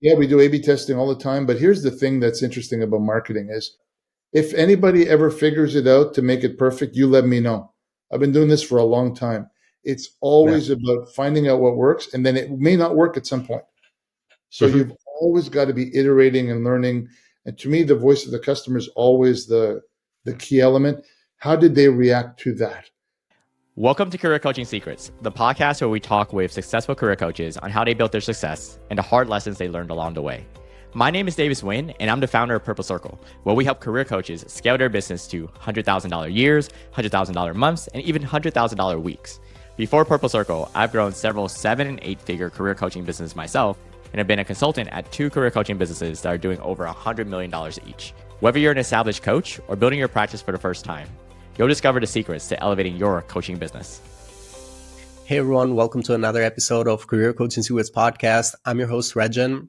Yeah, we do A/B testing all the time. But here's the thing that's interesting about marketing is if anybody ever figures it out to make it perfect, you let me know. I've been doing this for a long time. It's Yeah. always about finding out what works, and then it may not work at some point. So hmm you've always got to be iterating and learning. And to me, the voice of the customer is always the key element. How did they react to that? Welcome to Career Coaching Secrets, the podcast where we talk with successful career coaches on how they built their success and the hard lessons they learned along the way. My name is Davis Wynn, and I'm the founder of Purple Circle, where we help career coaches scale their business to $100,000 years, $100,000 months, and even $100,000 weeks. Before Purple Circle, I've grown several 7- and 8-figure career coaching businesses myself, and have been a consultant at 2 career coaching businesses that are doing over $100 million each. Whether you're an established coach or building your practice for the first time, you'll discover the secrets to elevating your coaching business. Hey everyone, welcome to another episode of Career Coaching Secrets podcast. I'm your host, Regin,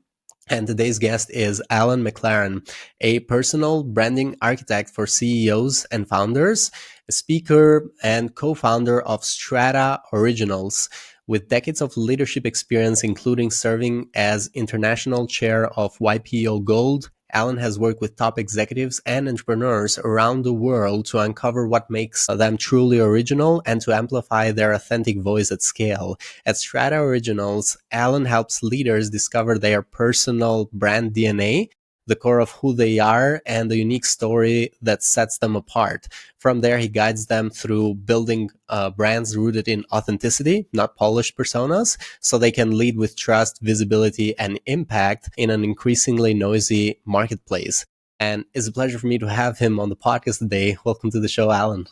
and today's guest is Alan McLaren, a personal branding architect for CEOs and founders, a speaker and co-founder of Strata Originals. With decades of leadership experience, including serving as international chair of YPO Gold, Alan has worked with top executives and entrepreneurs around the world to uncover what makes them truly original and to amplify their authentic voice at scale. At Strata Originals, Alan helps leaders discover their personal brand DNA, the core of who they are, and the unique story that sets them apart. From there, he guides them through building brands rooted in authenticity, not polished personas, so they can lead with trust, visibility, and impact in an increasingly noisy marketplace. And it's a pleasure for me to have him on the podcast today. Welcome to the show, Alan.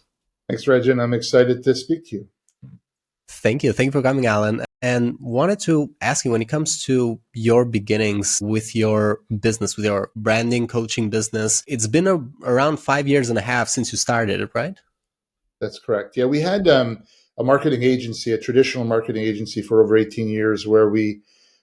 Thanks, Regin. I'm excited to speak to you. Thank you. Thank you for coming, Alan. And wanted to ask you, when it comes to your beginnings with your business, with your branding coaching business, it's been around 5 years and a half since you started it, right? That's correct. Yeah, we had a marketing agency, a traditional marketing agency for over 18 years where we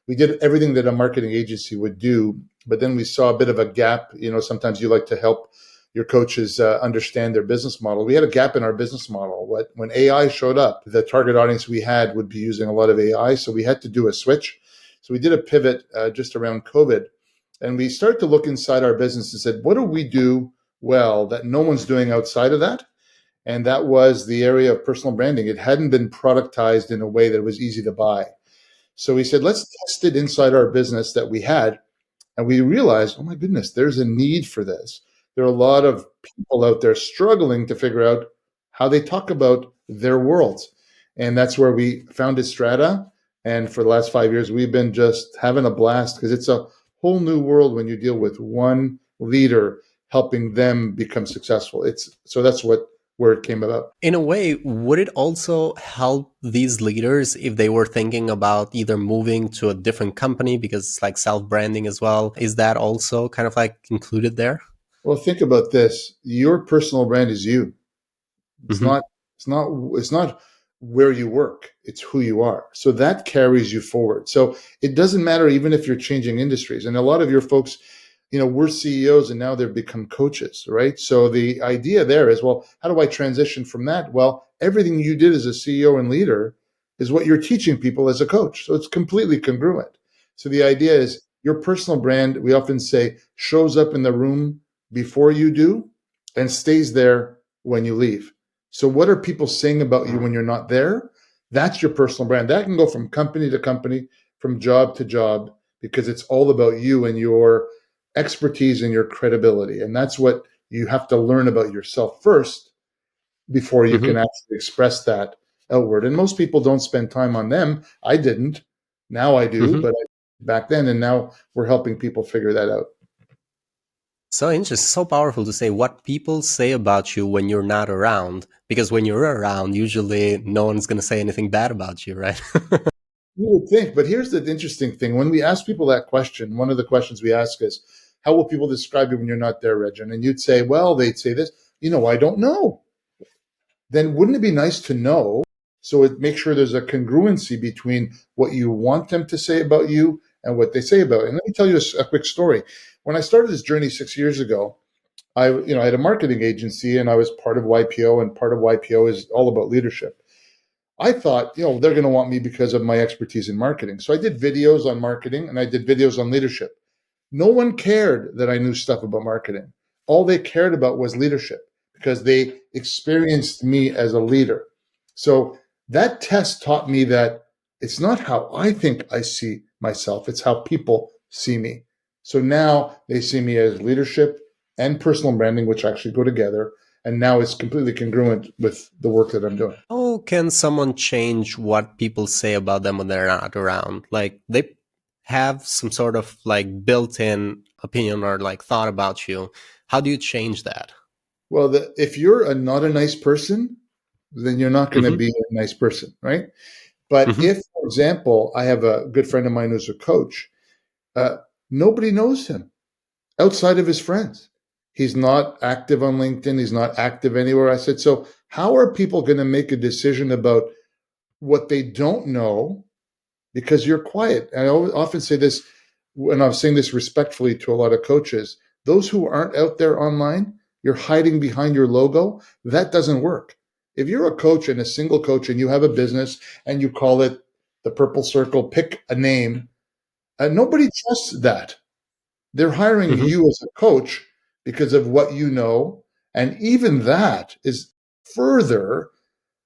did everything that a marketing agency would do, but then we saw a bit of a gap. You know, sometimes you like to help your coaches understand their business model. We had a gap in our business model. When AI showed up, the target audience we had would be using a lot of AI, so we had to do a switch. So we did a pivot just around COVID, and we started to look inside our business and said, what do we do well that no one's doing outside of that? And that was the area of personal branding. It hadn't been productized in a way that was easy to buy. So we said, let's test it inside our business that we had. And we realized, oh my goodness, there's a need for this. There are a lot of people out there struggling to figure out how they talk about their worlds. And that's where we founded Strata. And for the last 5 years, we've been just having a blast because it's a whole new world when you deal with one leader helping them become successful. So that's where it came about. In a way, would it also help these leaders if they were thinking about either moving to a different company because it's like self-branding as well? Is that also kind of like included there? Well, think about this. Your personal brand is you. It's Mm-hmm. not, it's not where you work. It's who you are. So that carries you forward. So it doesn't matter even if you're changing industries. And a lot of your folks, we're CEOs and now they've become coaches, right? So the idea there is, well, how do I transition from that? Well, everything you did as a CEO and leader is what you're teaching people as a coach. So it's completely congruent. So the idea is your personal brand, we often say, shows up in the room before you do and stays there when you leave. So what are people saying about you when you're not there? That's your personal brand. That can go from company to company, from job to job, because it's all about you and your expertise and your credibility. And that's what you have to learn about yourself first before you can Mm-hmm. actually express that outward. And most people don't spend time on them. I didn't. Now I do, Mm-hmm. but back then, and now we're helping people figure that out. So interesting, so powerful to say what people say about you when you're not around, because when you're around, usually no one's going to say anything bad about you, right? You would think, but here's the interesting thing. When we ask people that question, one of the questions we ask is, how will people describe you when you're not there, Regin? And you'd say, well, they'd say this, I don't know. Then wouldn't it be nice to know? So it makes sure there's a congruency between what you want them to say about you and what they say about you. And let me tell you a quick story. When I started this journey 6 years ago, I had a marketing agency and I was part of YPO, and part of YPO is all about leadership. I thought, they're going to want me because of my expertise in marketing. So I did videos on marketing and I did videos on leadership. No one cared that I knew stuff about marketing. All they cared about was leadership because they experienced me as a leader. So that test taught me that it's not how I think I see myself, it's how people see me. So now they see me as leadership and personal branding, which actually go together. And now it's completely congruent with the work that I'm doing. How can someone change what people say about them when they're not around? Like they have some sort of like built-in opinion or like thought about you. How do you change that? Well, if you're not a nice person, then you're not going to Mm-hmm. be a nice person, right? But Mm-hmm. if, for example, I have a good friend of mine who's a coach, uh, nobody knows him outside of his friends. He's not active on LinkedIn. He's not active anywhere. I said, so how are people going to make a decision about what they don't know because you're quiet? And I often say this, and I'm saying this respectfully to a lot of coaches, those who aren't out there online, you're hiding behind your logo. That doesn't work. If you're a coach and a single coach and you have a business and you call it the Purple Circle, pick a name, nobody trusts that. They're hiring Mm-hmm. you as a coach because of what you know. And even that is further.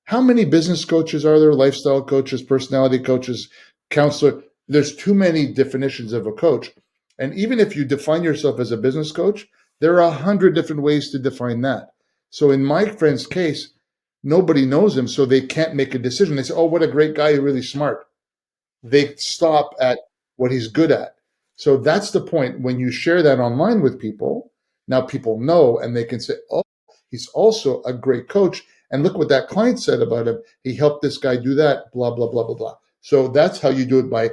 How many business coaches are there? Lifestyle coaches, personality coaches, counselor. There's too many definitions of a coach. And even if you define yourself as a business coach, there are 100 different ways to define that. So in my friend's case, nobody knows him, so they can't make a decision. They say, oh, what a great guy, you're really smart. They stop at what he's good at. So that's the point. When you share that online with people, now people know and they can say, oh, he's also a great coach. And look what that client said about him. He helped this guy do that, blah, blah, blah, blah, blah. So that's how you do it, by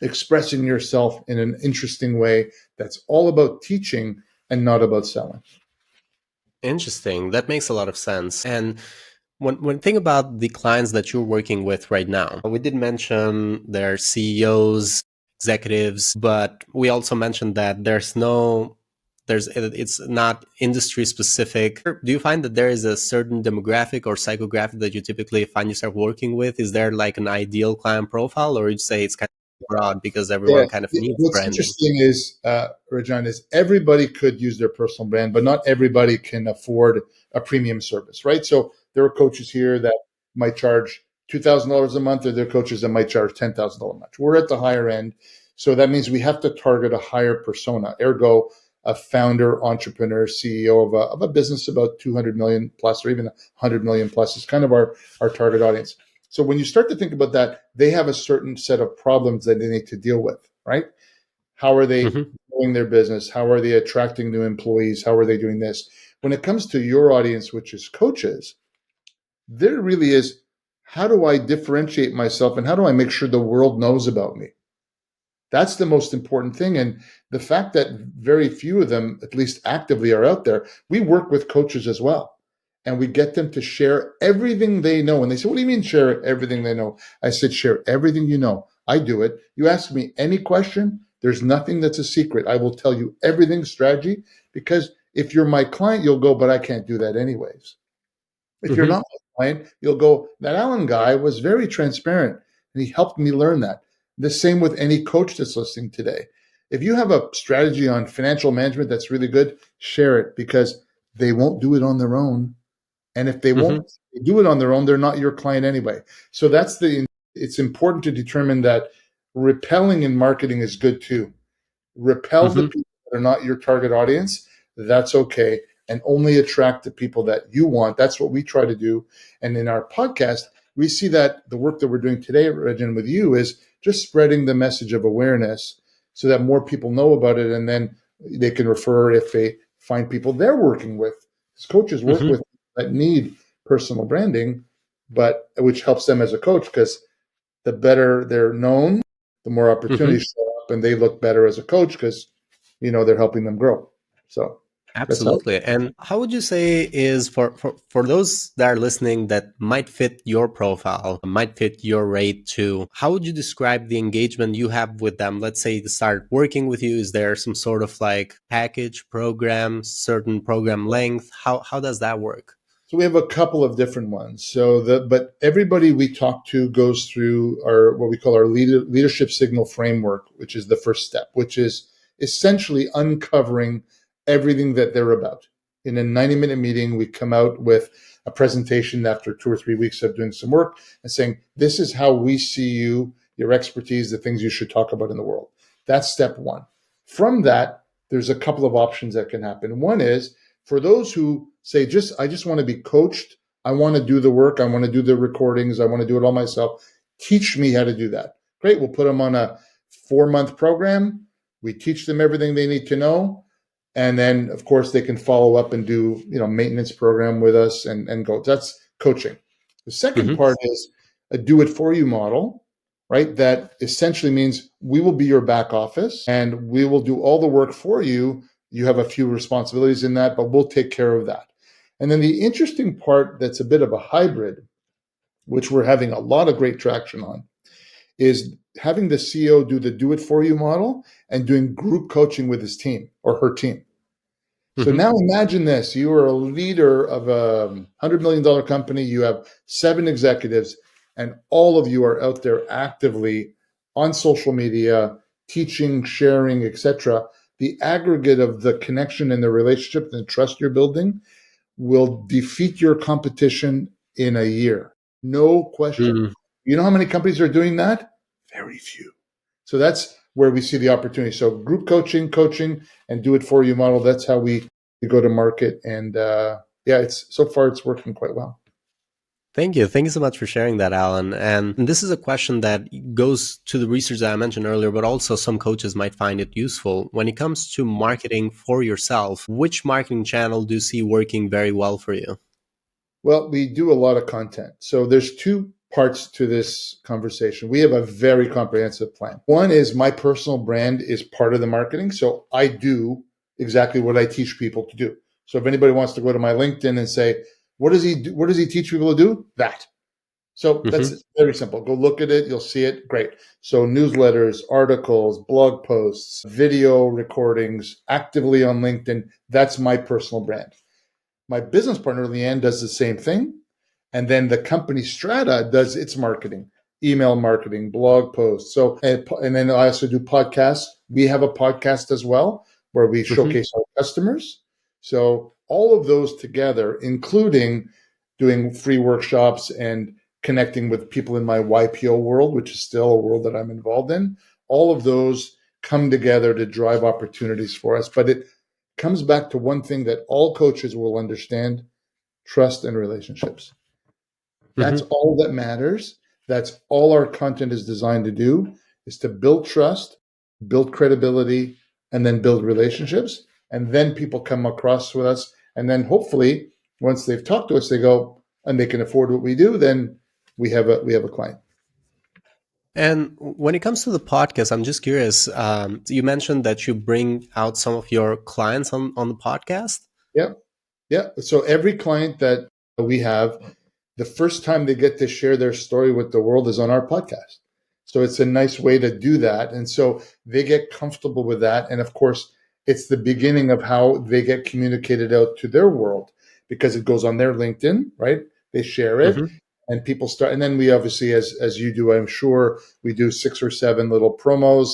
expressing yourself in an interesting way that's all about teaching and not about selling. Interesting. That makes a lot of sense. And when think about the clients that you're working with right now, we did mention their CEOs, executives, but we also mentioned that it's not industry specific. Do you find that there is a certain demographic or psychographic that you typically find yourself working with? Is there like an ideal client profile, or you'd say it's kind of broad because Yeah. everyone kind of needs What's branding? interesting is, Rajan, is everybody could use their personal brand, but not everybody can afford a premium service, right? So there are coaches here that might charge $2,000 a month, or there are coaches that might charge $10,000 a month. We're at the higher end. So that means we have to target a higher persona, ergo, a founder, entrepreneur, CEO of a business about 200 million plus, or even 100 million plus is kind of our target audience. So when you start to think about that, they have a certain set of problems that they need to deal with, right? How are they Mm-hmm. growing their business? How are they attracting new employees? How are they doing this? When it comes to your audience, which is coaches, there really is, how do I differentiate myself and how do I make sure the world knows about me? That's the most important thing. And the fact that very few of them, at least actively, are out there, we work with coaches as well. And we get them to share everything they know. And they say, what do you mean share everything they know? I said, share everything you know. I do it. You ask me any question, there's nothing that's a secret. I will tell you everything strategy, because if you're my client, you'll go, but I can't do that anyways. If you're Mm-hmm. not my client, you'll go, that Alan guy was very transparent and he helped me learn that. The same with any coach that's listening today. If you have a strategy on financial management that's really good, share it, because they won't do it on their own. And if they Mm-hmm. won't do it on their own, they're not your client anyway. So it's important to determine that repelling in marketing is good too. Repel the Mm-hmm. people that are not your target audience. That's okay. And only attract the people that you want. That's what we try to do. And in our podcast, we see that the work that we're doing today, Regin, with you, is just spreading the message of awareness so that more people know about it. And then they can refer if they find people they're working with. Because coaches work Mm-hmm. with that need personal branding, but which helps them as a coach, because the better they're known, the more Mm-hmm. opportunities show up, and they look better as a coach because they're helping them grow. So that's how. Absolutely. And how would you say is for those that are listening that might fit your profile, might fit your rate too, how would you describe the engagement you have with them? Let's say they start working with you. Is there some sort of like package program, certain program length? How does that work? So we have a couple of different ones. But everybody we talk to goes through our what we call our leadership signal framework, which is the first step, which is essentially uncovering everything that they're about. In a 90-minute meeting, we come out with a presentation after 2 or 3 weeks of doing some work and saying, this is how we see you, your expertise, the things you should talk about in the world. That's step one. From that, there's a couple of options that can happen. One is for those who say, I just want to be coached. I want to do the work. I want to do the recordings. I want to do it all myself. Teach me how to do that. Great. We'll put them on a 4-month program. We teach them everything they need to know. And then, of course, they can follow up and do, maintenance program with us and go. That's coaching. The second part is a do it for you model, right? That essentially means we will be your back office and we will do all the work for you. You have a few responsibilities in that, but we'll take care of that. And then the interesting part that's a bit of a hybrid, which we're having a lot of great traction on, is having the CEO do the do it for you model and doing group coaching with his team or her team. So now imagine this. You are a leader of a $100 million company. You have 7 executives and all of you are out there actively on social media, teaching, sharing, etc. The aggregate of the connection and the relationship and the trust you're building will defeat your competition in a year. No question. You know how many companies are doing that? Very few. So that's where we see the opportunity. So group coaching, and do it for you model. That's how we go to market. And so far it's working quite well. Thank you. Thank you so much for sharing that, Alan. And this is a question that goes to the research that I mentioned earlier, but also some coaches might find it useful. When it comes to marketing for yourself, which marketing channel do you see working very well for you? Well, we do a lot of content. So there's 2 parts to this conversation. We have a very comprehensive plan. One is my personal brand is part of the marketing. So I do exactly what I teach people to do. So if anybody wants to go to my LinkedIn and say, what does he do? What does he teach people to do? That. So that's very simple. Go look at it. You'll see it. Great. So newsletters, articles, blog posts, video recordings, actively on LinkedIn. That's my personal brand. My business partner, Leanne, does the same thing. And then the company Strata does its marketing, email marketing, blog posts. So, and then I also do podcasts. We have a podcast as well where we showcase our customers. So all of those together, including doing free workshops and connecting with people in my YPO world, which is still a world that I'm involved in, all of those come together to drive opportunities for us. But it comes back to one thing that all coaches will understand: trust and relationships. That's all that matters. That's all our content is designed to do, is to build trust, build credibility, and then build relationships. And then people come across with us. And then hopefully, once they've talked to us, they go, and they can afford what we do, then we have a client. And when it comes to the podcast, I'm just curious. You mentioned that you bring out some of your clients on the podcast. Yeah. So every client that we have, the first time they get to share their story with the world is on our podcast. So it's a nice way to do that. And so they get comfortable with that. And of course, it's the beginning of how they get communicated out to their world, because it goes on their LinkedIn, right? They share it and people start. And then we obviously, as you do, I'm sure, we do 6 or 7 little promos,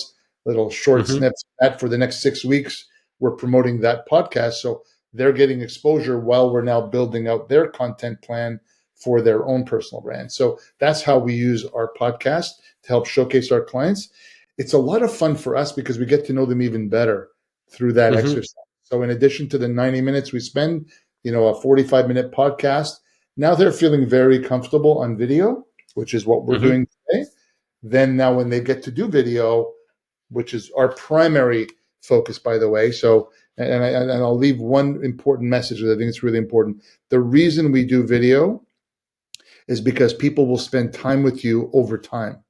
little short snips that for the next 6 weeks, we're promoting that podcast. So they're getting exposure while we're now building out their content plan for their own personal brand. So that's how we use our podcast to help showcase our clients. It's a lot of fun for us because we get to know them even better through that exercise. So in addition to the 90 minutes we spend, a 45-minute podcast, now they're feeling very comfortable on video, which is what we're doing today. Then now when they get to do video, which is our primary focus, by the way. So, and I'll leave one important message that I think is really important. The reason we do video is because people will spend time with you over time,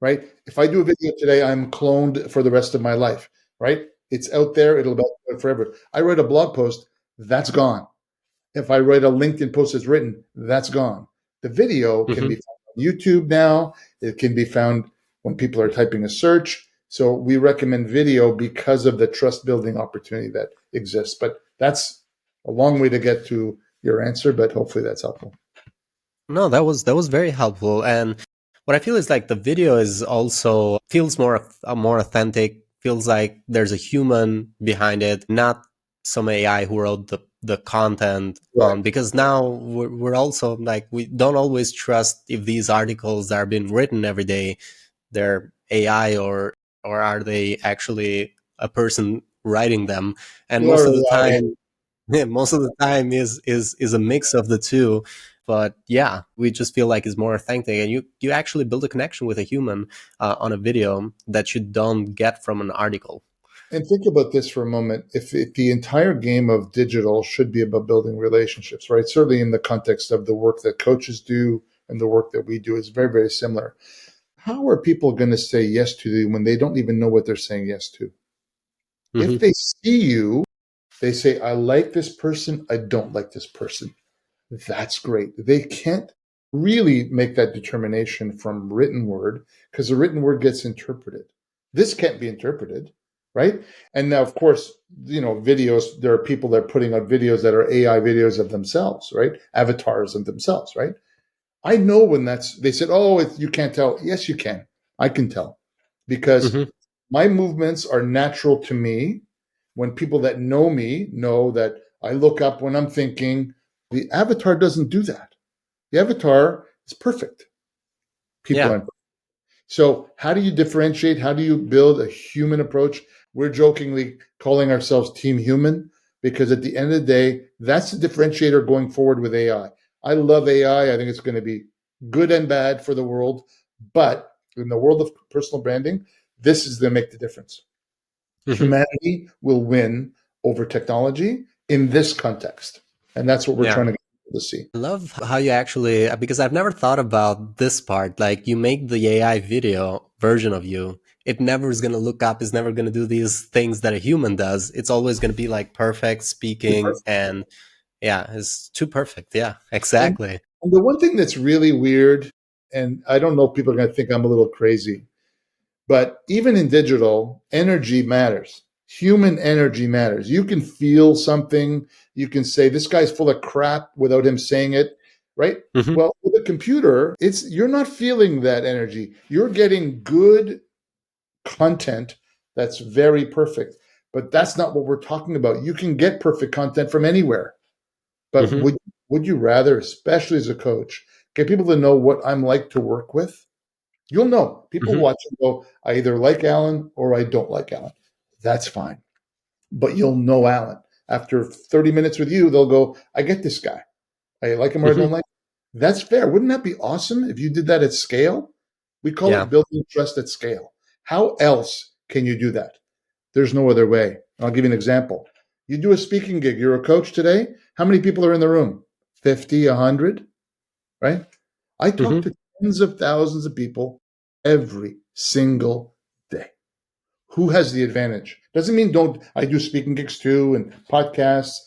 right? If I do a video today, I'm cloned for the rest of my life, right? It's out there. It'll be out forever. I write a blog post, that's gone. If I write a LinkedIn post that's written, that's gone. The video can be found on YouTube now. It can be found when people are typing a search. So we recommend video because of the trust building opportunity that exists. But that's a long way to get to your answer, but hopefully that's helpful. No, that was very helpful. And what I feel is like the video is also feels more authentic. Feels like there's a human behind it, not some AI who wrote the content on. Right. Because now we're also like we don't always trust if these articles that are being written every day they're AI or are they actually a person writing them? And most of the Yeah, time, yeah, most of the time is a mix of the two. But yeah, we just feel like it's more authentic, and you actually build a connection with a human on a video that you don't get from an article. and think about this for a moment. If the entire game of digital should be about building relationships, right? Certainly in the context of the work that coaches do and the work that we do is very, very similar. How are people going to say yes to you when they don't even know what they're saying yes to? If Hmm. they see you, they say, I like this person, I don't like this person. That's great. They can't really make that determination from written word because the written word gets interpreted. This can't be interpreted, right? And now, of course, videos, there are people that are putting out videos that are AI videos of themselves, right? Avatars of themselves, right? I know when they said, oh, you can't tell. Yes, you can. I can tell because Hmm. my movements are natural to me. When people that know me know that I look up when I'm thinking, the avatar doesn't do that. The avatar is perfect. People Yeah, aren't. So, how do you differentiate? How do you build a human approach? We're jokingly calling ourselves Team Human because at the end of the day, that's the differentiator going forward with AI. I love AI. I think it's going to be good and bad for the world. But in the world of personal branding, this is going to make the difference. hmm, Humanity will win over technology in this context. And that's what we're yeah. trying to get people to see. I love how you actually, because I've never thought about this part. Like you make the AI video version of you. It never is going to look up. It's never going to do these things that a human does. It's always going to be like perfect speaking. And yeah, it's too perfect. Yeah, And, exactly. and the one thing that's really weird, and I don't know if people are going to think I'm a little crazy, but even in digital, energy matters. Human energy matters. You can feel something. You can say, this guy's full of crap without him saying it, right? Hmm. Well, with a computer, you're not feeling that energy. You're getting good content that's very perfect. But that's not what we're talking about. You can get perfect content from anywhere. But Hmm. would you rather, especially as a coach, get people to know what I'm like to work with? You'll know. People Hmm. watch and go, I either like Alan or I don't like Alan. That's fine. But you'll know Alan. After 30 minutes with you, they'll go, I get this guy. I like him or I Hmm. don't like him. That's fair. Wouldn't that be awesome if you did that at scale? We call Yeah. it building trust at scale. How else can you do that? There's no other way. I'll give you an example. You do a speaking gig. You're a coach today. How many people are in the room? 50, 100, right? I talk Hmm. to tens of thousands of people every single day. Who has the advantage? Doesn't mean don't. I do speaking gigs too and podcasts,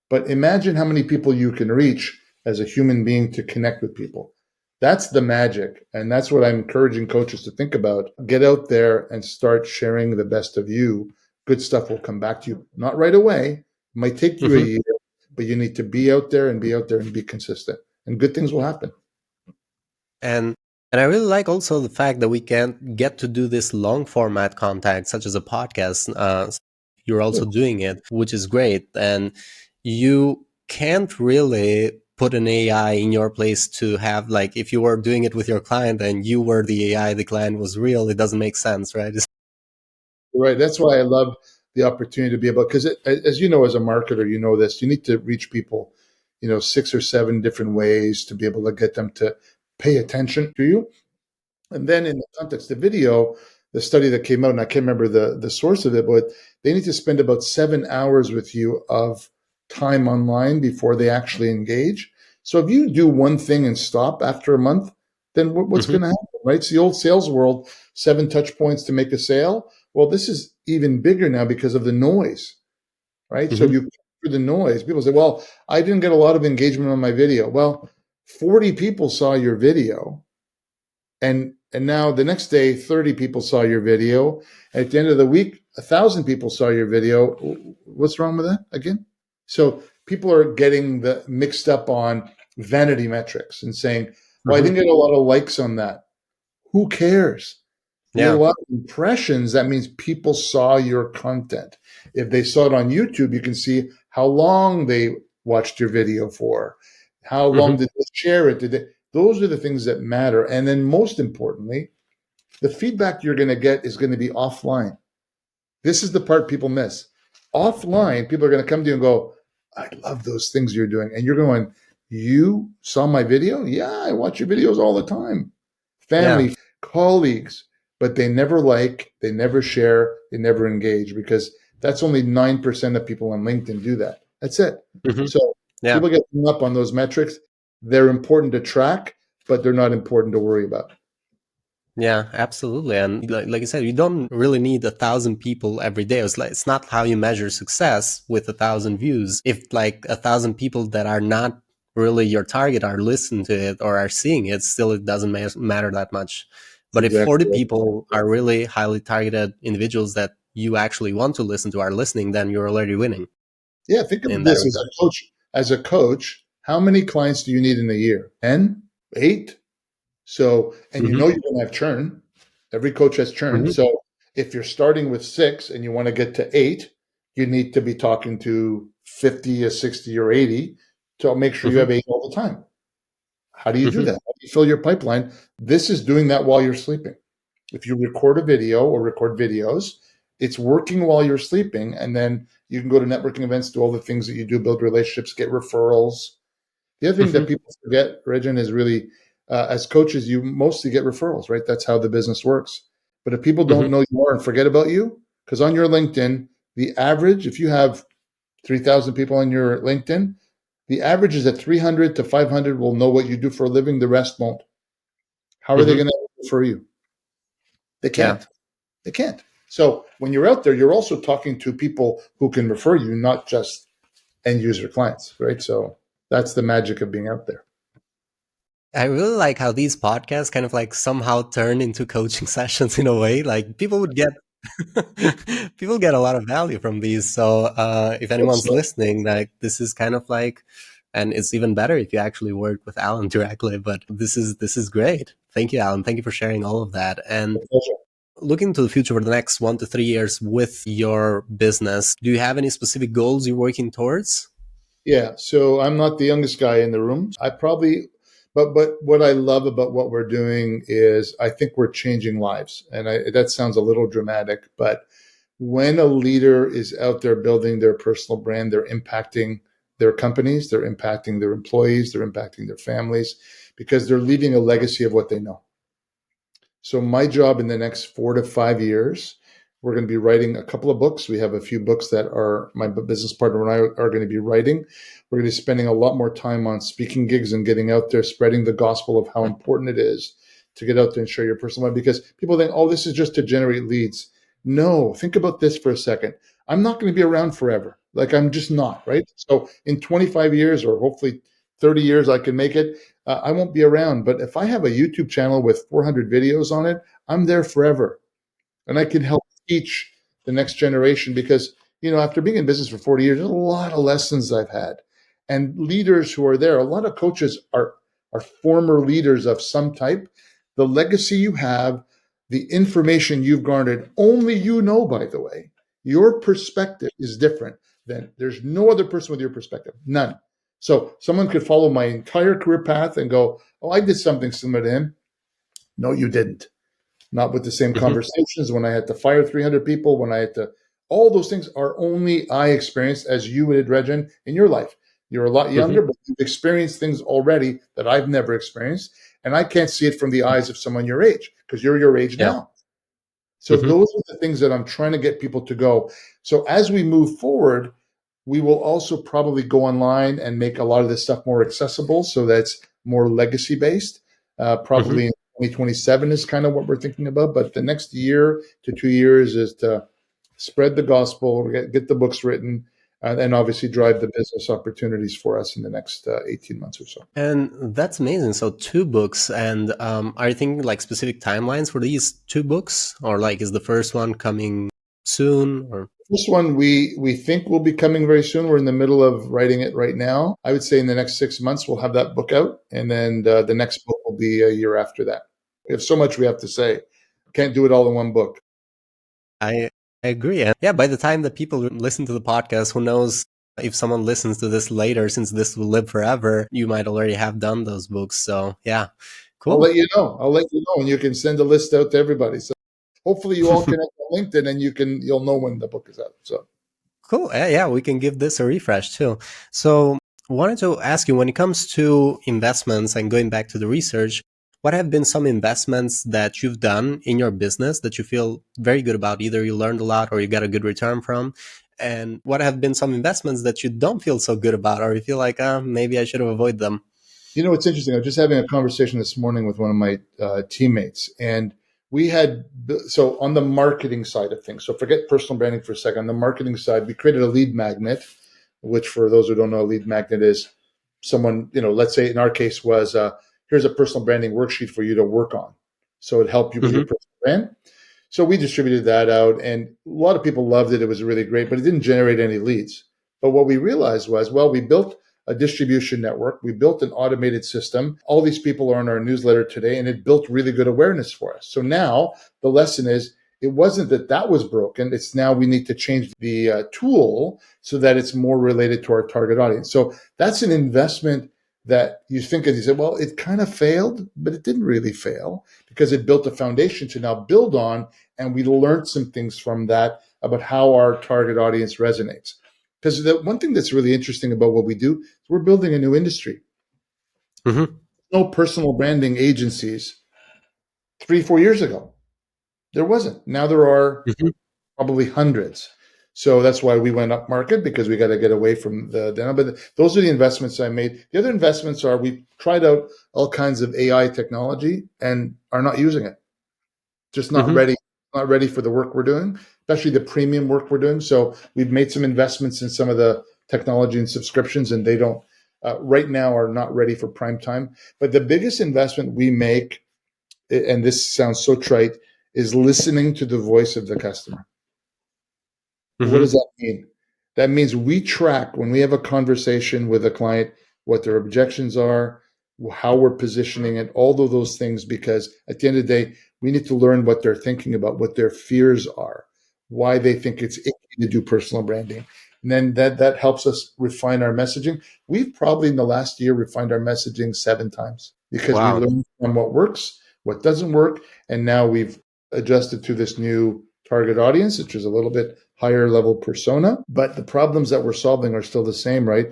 but imagine how many people you can reach as a human being to connect with people. That's the magic. And that's what I'm encouraging coaches to think about. Get out there and start sharing the best of you. Good stuff will come back to you. Not right away. It might take you a Hmm. year, but you need to be out there and be out there and be consistent. And good things will happen. And I really like also the fact that we can get to do this long format content, such as a podcast. You're also doing it, which is great. And you can't really put an AI in your place to have like if you were doing it with your client and you were the AI, the client was real. It doesn't make sense, right? Right. That's why I love the opportunity to be able, because as you know, as a marketer, you know this, you need to reach people, 6 or 7 different ways to be able to get them to pay attention to you. And then in the context of video, the study that came out, and I can't remember the source of it, but they need to spend about 7 hours with you of time online before they actually engage. So if you do one thing and stop after a month, then what's Hmm. going to happen, right? It's the old sales world, 7 touch points to make a sale. Well, this is even bigger now because of the noise, right? So if Hmm. you through the noise, people say, well, I didn't get a lot of engagement on my video. Well, 40 people saw your video and now the next day 30 people saw your video. At the end of the week 1,000 people saw your video. What's wrong with that again? So people are getting the mixed up on vanity metrics and saying, well, I Mhm. didn't get a lot of likes on that. Who cares? You get a Yeah. lot of impressions. That means people saw your content. If they saw it on YouTube, you can see how long they watched your video for. How long Mhm. did they share it? Those are the things that matter. And then most importantly, the feedback you're going to get is going to be offline. This is the part people miss. Offline, people are going to come to you and go, I love those things you're doing. And you're going, you saw my video? Yeah, I watch your videos all the time. Yeah. Family, colleagues, but they never like, they never share, they never engage because that's only 9% of people on LinkedIn do that. That's it. Mhm. So Yeah. people get hung up on those metrics. They're important to track, but they're not important to worry about. Yeah, absolutely. And like you said, you don't really need 1,000 people every day. It's not how you measure success with 1,000 views. If like 1,000 people that are not really your target are listening to it or are seeing it, still it doesn't matter that much. But That's if 40 exactly people are really highly targeted individuals that you actually want to listen to are listening, then you're already winning Yeah, think of in that this as regard. a coach. As a coach, how many clients do you need in a year? 10? 8? So, and you Hmm. know you're going to have churn. Every coach has churn. Hmm. So, if you're starting with 6 and you want to get to 8, you need to be talking to 50 or 60 or 80 to make sure you Hmm. have 8 all the time. How do you do Hmm. that? How do you fill your pipeline? This is doing that while you're sleeping. If you record a video or record videos, it's working while you're sleeping. And then you can go to networking events, do all the things that you do, build relationships, get referrals. The other thing that Hmm. people forget, Regin, is really as coaches, you mostly get referrals, right? That's how the business works. But if people don't Hmm. know you are and forget about you, because on your LinkedIn, the average, if you have 3,000 people on your LinkedIn, the average is that 300 to 500 will know what you do for a living. The rest won't. How are they going Hmm. to refer you? They Yeah. can't. They can't. So when you're out there, you're also talking to people who can refer you, not just end user clients, right? So that's the magic of being out there. I really like how these podcasts kind of like somehow turn into coaching sessions in a way. Like people would get people get a lot of value from these. So if anyone's So, listening, like this is kind of like, and it's even better if you actually work with Alan directly. But this is great. Thank you, Alan. Thank you for sharing all of that. And looking to the future for the next 1 to 3 years with your business, do you have any specific goals you're working towards? yeah. So I'm not the youngest guy in the room. I probably, but what I love about what we're doing is I think we're changing lives. And that sounds a little dramatic, but when a leader is out there building their personal brand, they're impacting their companies, they're impacting their employees, they're impacting their families because they're leaving a legacy of what they know. So my job in the next 4 to 5 years, we're going to be writing a couple of books. We have a few books that are my business partner and I are going to be writing. We're going to be spending a lot more time on speaking gigs and getting out there, spreading the gospel of how important it is to get out there and share your personal life because people think, oh, this is just to generate leads. No, think about this for a second. I'm not going to be around forever. Like I'm just not, right? So in 25 years or hopefully 30 years, I can make it. I won't be around. But if I have a YouTube channel with 400 videos on it, I'm there forever. And I can help teach the next generation because, after being in business for 40 years, there's a lot of lessons I've had. And leaders who are there, a lot of coaches are former leaders of some type. The legacy you have, the information you've garnered, only you know, by the way. Your perspective is different than there's no other person with your perspective. None. So someone could follow my entire career path and go, oh, I did something similar to him. No, you didn't. Not with the same Hmm. conversations when I had to fire 300 people, when I had to, all those things are only I experienced as you did, Regin, in your life. You're a lot Hmm. younger, but you've experienced things already that I've never experienced. And I can't see it from the eyes of someone your age because you're your age Yeah. now. So Hmm. those are the things that I'm trying to get people to go. So as we move forward, we will also probably go online and make a lot of this stuff more accessible so that's more legacy based. Hmm. Probably in 2027 is kind of what we're thinking about. But the next year to 2 years is to spread the gospel, get the books written, and obviously drive the business opportunities for us in the next 18 months or so. And that's amazing. So 2 books, and are you thinking like specific timelines for these 2 books, or like is the first one coming soon? Or This one we think will be coming very soon. We're in the middle of writing it right now. I would say in the next 6 months we'll have that book out, and then the next book will be a year after that. We have so much we have to say. Can't do it all in one book. I agree. And yeah, by the time that people listen to the podcast, who knows if someone listens to this later, since this will live forever, you might already have done those books. So yeah, I'll cool. let you know. I'll let you know, and you can send a list out to everybody. So hopefully you all connect on LinkedIn, and you'll know when the book is out. So Cool. Yeah, we can give this a refresh too. So, wanted to ask you when it comes to investments and going back to the research, what have been some investments that you've done in your business that you feel very good about? Either you learned a lot or you got a good return from. And what have been some investments that you don't feel so good about, or you feel like, maybe I should have avoided them? you know, it's interesting. I was just having a conversation this morning with one of my teammates, and we had so on the marketing side of things. So forget personal branding for a second. On the marketing side, we created a lead magnet, which for those who don't know, a lead magnet is someone, let's say in our case was here's a personal branding worksheet for you to work on. So it helped you with your Mm-hmm. personal brand. So we distributed that out, and a lot of people loved it. It was really great, but it didn't generate any leads. But what we realized was, well, we built a distribution network. We built an automated system. All these people are on our newsletter today, and it built really good awareness for us. So now the lesson is it wasn't that was broken. It's now we need to change the tool so that it's more related to our target audience. So that's an investment that you think of. You say, well, it kind of failed, but it didn't really fail because it built a foundation to now build on. And we learned some things from that about how our target audience resonates. Because the one thing that's really interesting about what we do is we're building a new industry. Mm-hmm. No personal branding agencies 3, 4 years ago. There wasn't. Now there are Mm-hmm. probably hundreds. So that's why we went up market because we got to get away from the. But those are the investments I made. The other investments are we tried out all kinds of AI technology and are not using it. Just Mm-hmm. not ready for the work we're doing, especially the premium work we're doing. So we've made some investments in some of the technology and subscriptions, and they don't right now are not ready for prime time. But the biggest investment we make, and this sounds so trite, is listening to the voice of the customer. What does Mm-hmm. that mean? That means we track when we have a conversation with a client what their objections are, how we're positioning it, all of those things, because at the end of the day, we need to learn what they're thinking about, what their fears are, why they think it's icky to do personal branding. And then that helps us refine our messaging. We've probably in the last year refined our messaging 7 times because we Wow. learned from what works, what doesn't work, and now we've adjusted to this new target audience, which is a little bit higher level persona, but the problems that we're solving are still the same, right?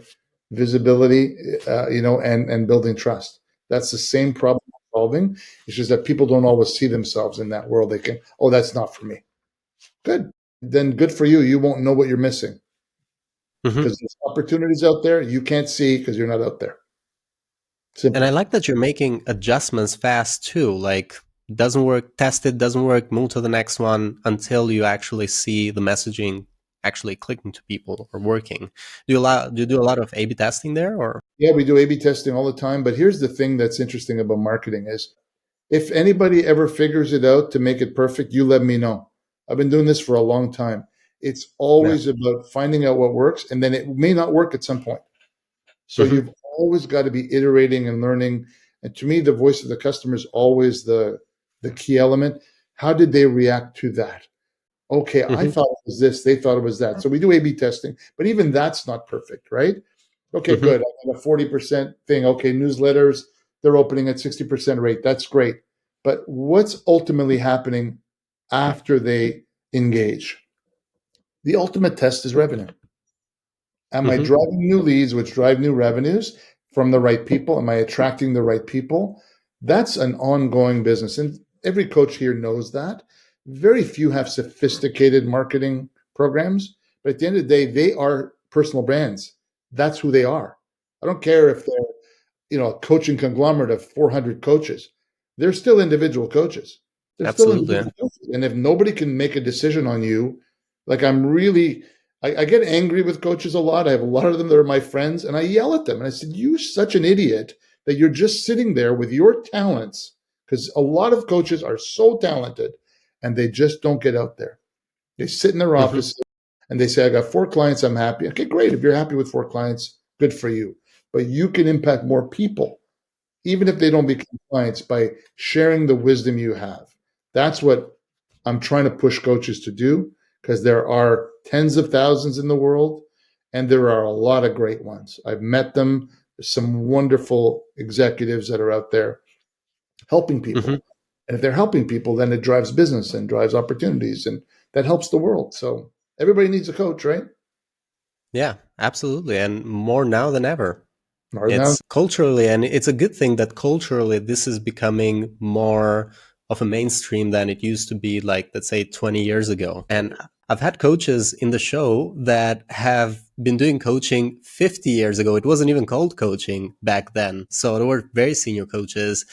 Visibility, and building trust. That's the same problem we're solving. It's just that people don't always see themselves in that world. They can, oh, that's not for me. Good. Then good for you. You won't know what you're missing Mm-hmm. because there's opportunities out there you can't see because you're not out there. And I Simple. like that you're making adjustments fast too. Like, doesn't work, test it, doesn't work, move to the next one until you actually see the messaging actually clicking to people or working. Do you do a lot of A/B testing there, or? Yeah, we do A/B testing all the time. But here's the thing that's interesting about marketing is if anybody ever figures it out to make it perfect, you let me know. I've been doing this for a long time. It's Yeah. always about finding out what works, and then it may not work at some point. So Mm-hmm. you've always got to be iterating and learning. And to me, the voice of the customer is always the key element. How did they react to that? Okay, I Mm-hmm. thought it was this, they thought it was that. So we do A/B testing, but even that's not perfect, right? Okay, Mm-hmm. good. I got a 40% thing. Okay, newsletters, they're opening at 60% rate. That's great. But what's ultimately happening after they engage? The ultimate test is revenue. Am I Mm-hmm. driving new leads, which drive new revenues from the right people? Am I attracting the right people? That's an ongoing business. And every coach here knows that. Very few have sophisticated marketing programs, but at the end of the day, they are personal brands. That's who they are. I don't care if they're, a coaching conglomerate of 400 coaches. They're still individual coaches. They're still Absolutely. individual coaches. And if nobody can make a decision on you, like I get angry with coaches a lot. I have a lot of them that are my friends, and I yell at them. And I said, "You such an idiot that you're just sitting there with your talents." Because a lot of coaches are so talented and they just don't get out there. They sit in their office and they say, I got 4 clients, I'm happy. Okay, great. If you're happy with 4 clients, good for you. But you can impact more people, even if they don't become clients, by sharing the wisdom you have. That's what I'm trying to push coaches to do, because there are tens of thousands in the world, and there are a lot of great ones. I've met them. There's some wonderful executives that are out there helping people. And if they're helping people, then it drives business and drives opportunities, and that helps the world. So everybody needs a coach, right? Yeah, absolutely. And more now than ever. Or now, It's culturally, and it's a good thing that culturally this is becoming more of a mainstream than it used to be, like, let's say 20 years ago. And I've had coaches in the show that have been doing coaching 50 years ago. It wasn't even called coaching back then. So they were very senior coaches.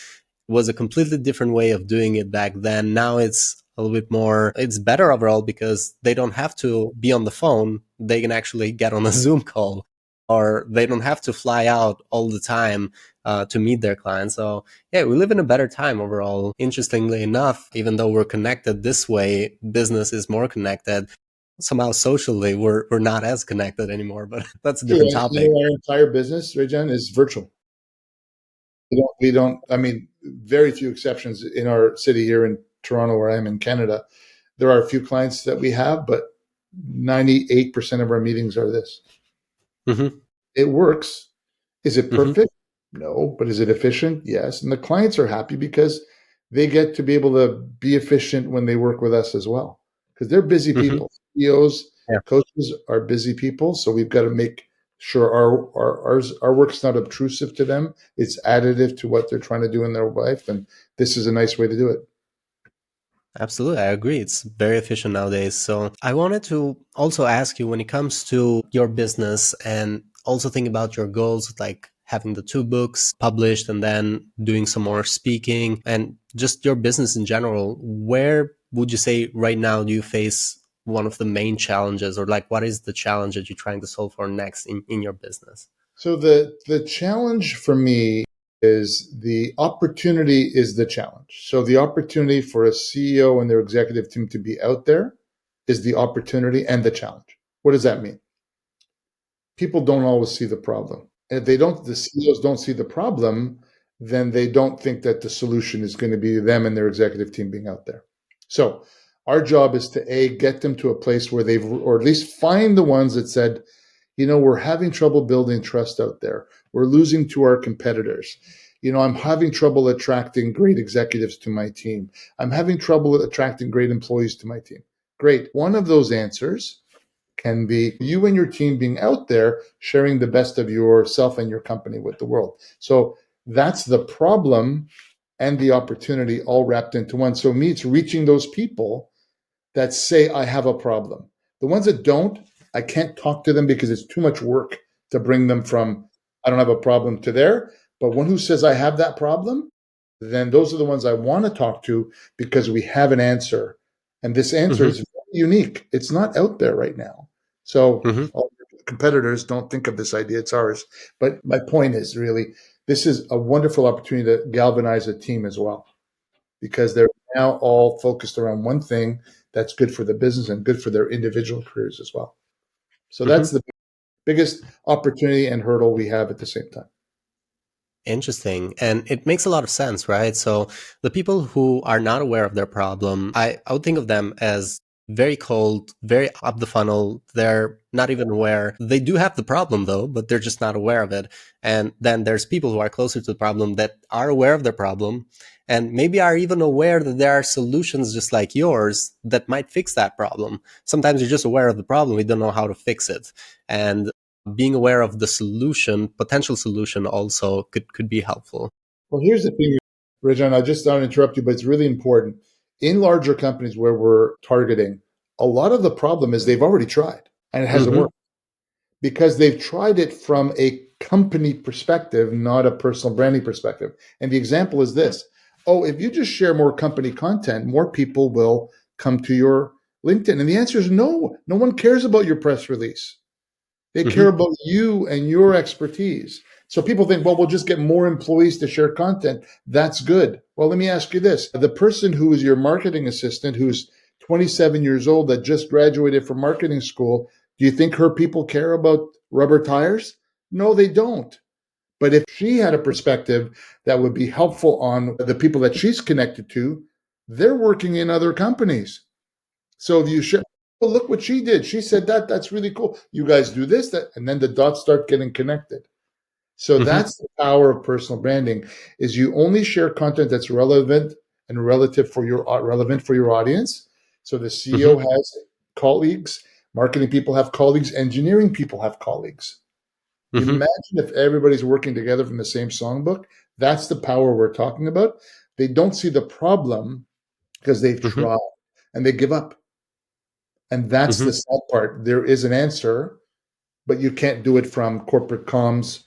It was a completely different way of doing it back then. Now it's a little bit more, it's better overall because they don't have to be on the phone. They can actually get on a Zoom call, or they don't have to fly out all the time to meet their clients. So yeah, we live in a better time overall. Interestingly enough, even though we're connected this way, business is more connected. Somehow socially, we're not as connected anymore, but that's a different topic. our entire business, Rajan, is virtual. I mean, very few exceptions in our city here in Toronto, where I am in Canada. There are a few clients that we have, but 98% of our meetings are this. Mm-hmm. It works. Is it Mm-hmm. perfect? No. But is it efficient? Yes. And the clients are happy because they get to be able to be efficient when they work with us as well, because they're busy Mm-hmm. people. CEOs, Yeah. coaches are busy people. So we've got to make sure our work's not obtrusive to them. It's additive to what they're trying to do in their life. And this is a nice way to do it. Absolutely, I agree. It's very efficient nowadays. So I wanted to also ask you, when it comes to your business and also think about your goals, like having the 2 books published and then doing some more speaking and just your business in general, where would you say right now do you face one of the main challenges, or like what is the challenge that you're trying to solve for next in your business? So the challenge for me is the opportunity is the challenge. So the opportunity for a CEO and their executive team to be out there is the opportunity and the challenge. What does that mean? People don't always see the problem. And if the CEOs don't see the problem, then they don't think that the solution is going to be them and their executive team being out there. So our job is to get them to a place where or at least find the ones that said, we're having trouble building trust out there. We're losing to our competitors. I'm having trouble attracting great executives to my team. I'm having trouble attracting great employees to my team. Great. One of those answers can be you and your team being out there sharing the best of yourself and your company with the world. So that's the problem and the opportunity all wrapped into one. So me, it's reaching those people that say, I have a problem. The ones that don't, I can't talk to them because it's too much work to bring them from I don't have a problem to there. But one who says I have that problem, then those are the ones I want to talk to, because we have an answer. And this answer is very unique. It's not out there right now. So all competitors don't think of this idea. It's ours. But my point is really, this is a wonderful opportunity to galvanize a team as well, because they're now all focused around one thing that's good for the business and good for their individual careers as well. So that's the biggest opportunity and hurdle we have at the same time. Interesting. And it makes a lot of sense, right? So the people who are not aware of their problem, I would think of them as very cold, very up the funnel. They're not even aware. They do have the problem though, but they're just not aware of it. And then there's people who are closer to the problem that are aware of their problem and maybe are even aware that there are solutions just like yours that might fix that problem. Sometimes you're just aware of the problem. We don't know how to fix it. And being aware of the solution, potential solution also could be helpful. Well, here's the thing, Rajan, I just don't interrupt you, but it's really important. In larger companies where we're targeting, a lot of the problem is they've already tried and it hasn't worked, because they've tried it from a company perspective, not a personal branding perspective. And the example is this. Oh, if you just share more company content, more people will come to your LinkedIn. And the answer is no. No one cares about your press release. They care about you and your expertise. So people think, well, we'll just get more employees to share content. That's good. Well, let me ask you this. The person who is your marketing assistant, who's 27 years old that just graduated from marketing school. Do you think her people care about rubber tires? No, they don't. But if she had a perspective that would be helpful on the people that she's connected to, they're working in other companies. So if you should, well, look what she did. She said that's really cool. You guys do this, that, and then the dots start getting connected. So that's the power of personal branding, is you only share content that's relevant and relevant for your audience. So the CEO has colleagues, marketing people have colleagues, engineering people have colleagues. Imagine if everybody's working together from the same songbook. That's the power we're talking about. They don't see the problem because they've tried and they give up. And that's the sad part. There is an answer, but you can't do it from corporate comms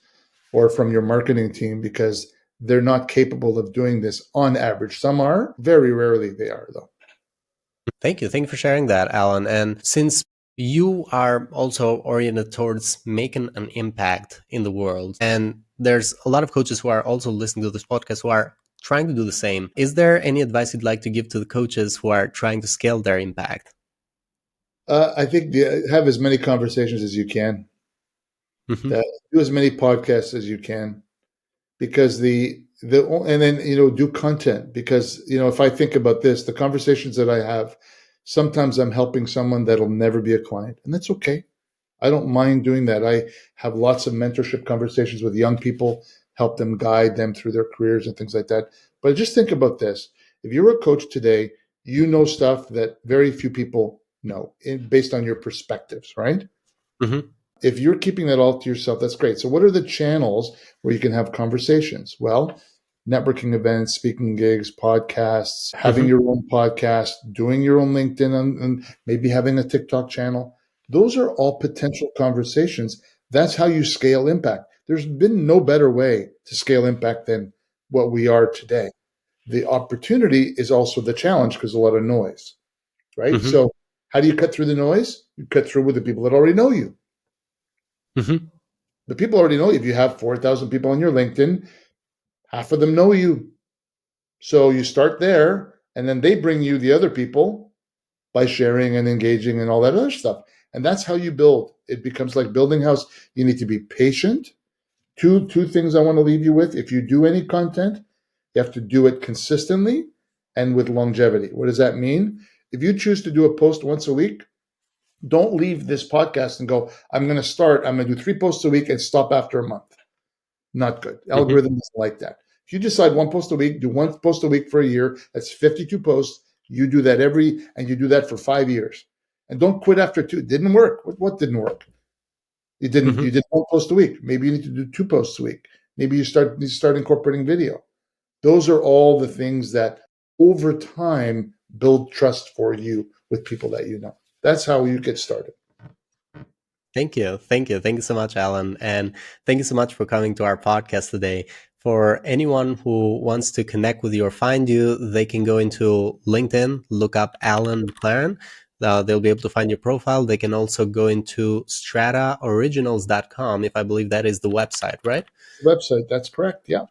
or from your marketing team because they're not capable of doing this on average. Some are, very rarely they are, though. Thank you. Thank you for sharing that, Alan. And since you are also oriented towards making an impact in the world, and there's a lot of coaches who are also listening to this podcast who are trying to do the same, is there any advice you'd like to give to the coaches who are trying to scale their impact? I think have as many conversations as you can. Do as many podcasts as you can, because and then do content, because if I think about this, the conversations that I have, sometimes I'm helping someone that'll never be a client, and that's okay. I don't mind doing that. I have lots of mentorship conversations with young people, help them, guide them through their careers and things like that. But just think about this. If you're a coach today, you know stuff that very few people know based on your perspectives, right? If you're keeping that all to yourself, that's great. So what are the channels where you can have conversations? Well, networking events, speaking gigs, podcasts, having your own podcast, doing your own LinkedIn, and maybe having a TikTok channel. Those are all potential conversations. That's how you scale impact. There's been no better way to scale impact than what we are today. The opportunity is also the challenge because a lot of noise, right? So how do you cut through the noise? You cut through with the people that already know you. The people already know you. If you have 4,000 people on your LinkedIn, half of them know you. So you start there, and then they bring you the other people by sharing and engaging and all that other stuff. And that's how you build. It becomes like building a house. You need to be patient. Two things I want to leave you with. If you do any content, you have to do it consistently and with longevity. What does that mean? If you choose to do a post once a week, don't leave this podcast and go, I'm going to do 3 posts a week and stop after a month. Not good. Algorithm doesn't like that. If you decide 1 post a week, do 1 post a week for a year, that's 52 posts. You do that and you do that for 5 years. And don't quit after 2. It didn't work. What didn't work? You did 1 post a week. Maybe you need to do 2 posts a week. Maybe you start incorporating video. Those are all the things that over time build trust for you with people that you know. That's how you get started. Thank you. Thank you. Thank you so much, Alan. And thank you so much for coming to our podcast today. For anyone who wants to connect with you or find you, they can go into LinkedIn, look up Alan McLaren. They'll be able to find your profile. They can also go into strataoriginals.com, if I believe that is the website, right? Website, that's correct. Yeah.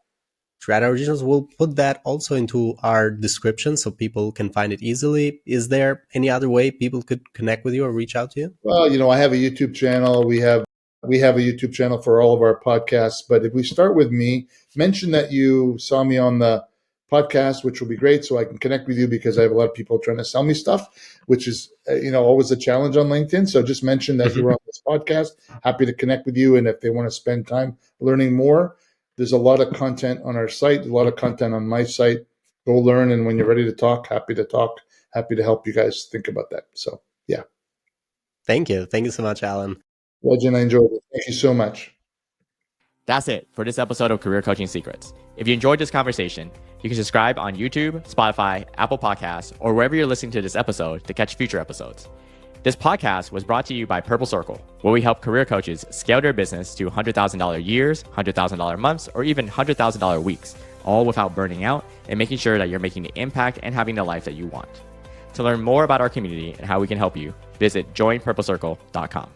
Strata Originals, we'll put that also into our description so people can find it easily. Is there any other way people could connect with you or reach out to you? Well, I have a YouTube channel. We have a YouTube channel for all of our podcasts. But if we start with me, mention that you saw me on the podcast, which will be great, so I can connect with you, because I have a lot of people trying to sell me stuff, which is always a challenge on LinkedIn. So just mention that you were on this podcast. Happy to connect with you, and if they want to spend time learning more, there's a lot of content on our site, a lot of content on my site. Go learn, and when you're ready to talk, happy to help you guys think about that. So yeah. Thank you so much, Alan. Legend, I enjoyed it. Thank you so much. That's it for this episode of Career Coaching Secrets. If you enjoyed this conversation, you can subscribe on YouTube, Spotify, Apple Podcasts, or wherever you're listening to this episode to catch future episodes. This podcast was brought to you by Purple Circle, where we help career coaches scale their business to $100,000 years, $100,000 months, or even $100,000 weeks, all without burning out and making sure that you're making the impact and having the life that you want. To learn more about our community and how we can help you, visit joinpurplecircle.com.